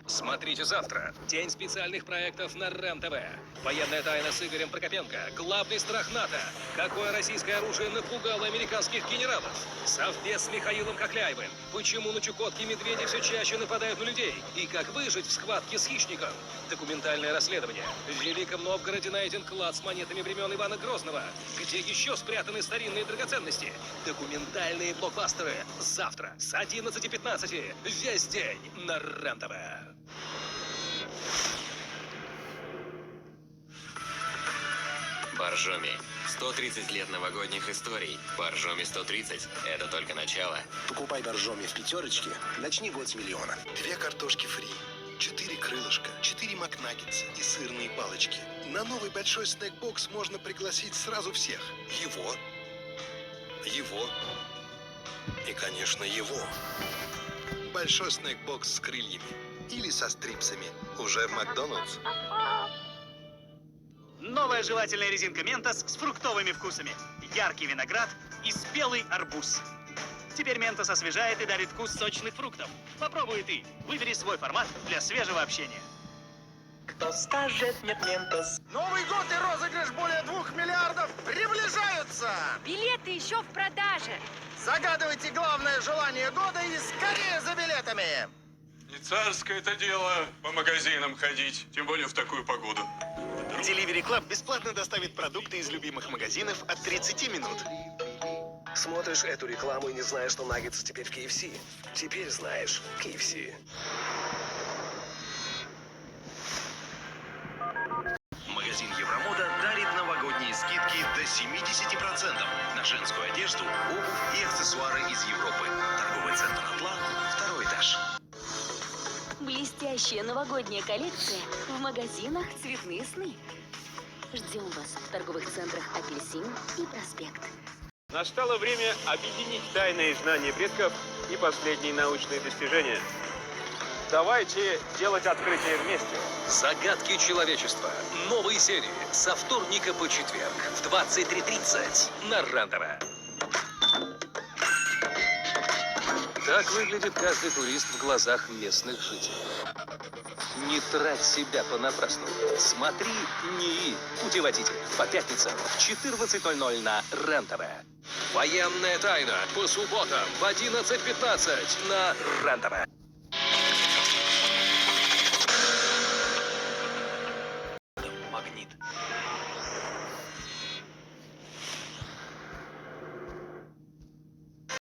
Смотрите завтра. День специальных проектов на РЕН-ТВ. Военная тайна с Игорем Прокопенко. Главный страх НАТО. Какое российское оружие напугало американских генералов. Совбез с Михаилом Кокляевым. Почему на Чукотке медведи все чаще нападают на людей. И как выжить в схватке с хищником. Документальное расследование. В Великом Новгороде найден клад с монетами времен Ивана Грозного. Где еще спрятаны старинные драгоценности. Документальные блокбастеры. Завтра с 11:15. Весь день на РЕН-ТВ. Боржоми. 130 лет новогодних историй. Боржоми 130. Это только начало. Покупай Боржоми в пятерочке, начни год с миллиона. 2 картошки фри, 4 крылышка, 4 макнаггетса и сырные палочки. На новый большой снэкбокс можно пригласить сразу всех. Его и, конечно, его. Большой снэкбокс с крыльями или со стрипсами. Уже в Макдональдс. Новая жевательная резинка Ментос с фруктовыми вкусами. Яркий виноград и спелый арбуз. Теперь Ментос освежает и дарит вкус сочных фруктов. Попробуй и ты. Выбери свой формат для свежего общения. Кто скажет нет Ментос? Новый год и розыгрыш более 2 миллиардов приближаются! Билеты еще в продаже. Загадывайте главное желание года и скорее за билетами! Не царское это дело по магазинам ходить, тем более в такую погоду. Delivery Club бесплатно доставит продукты из любимых магазинов от 30 минут. Смотришь эту рекламу и не знаешь, что наггетсы теперь в KFC? Теперь знаешь. KFC. Магазин Евромода дарит новогодние скидки до 70% на женскую одежду, обувь и аксессуары из Европы. Торговый центр «Атлант», 2-й этаж. Блестящая новогодняя коллекция в магазинах «Цветные сны». Ждем вас в торговых центрах «Апельсин» и «Проспект». Настало время объединить тайные знания предков и последние научные достижения. Давайте делать открытие вместе. Загадки человечества. Новые серии со вторника по четверг в 23:30 на РЕН-ТВ. Так выглядит каждый турист в глазах местных жителей. Не трать себя понапрасну. Смотри НИИ. Путеводитель. По пятницам в 14:00 на РЕН-ТВ. Военная тайна. По субботам в 11:15 на РЕН-ТВ.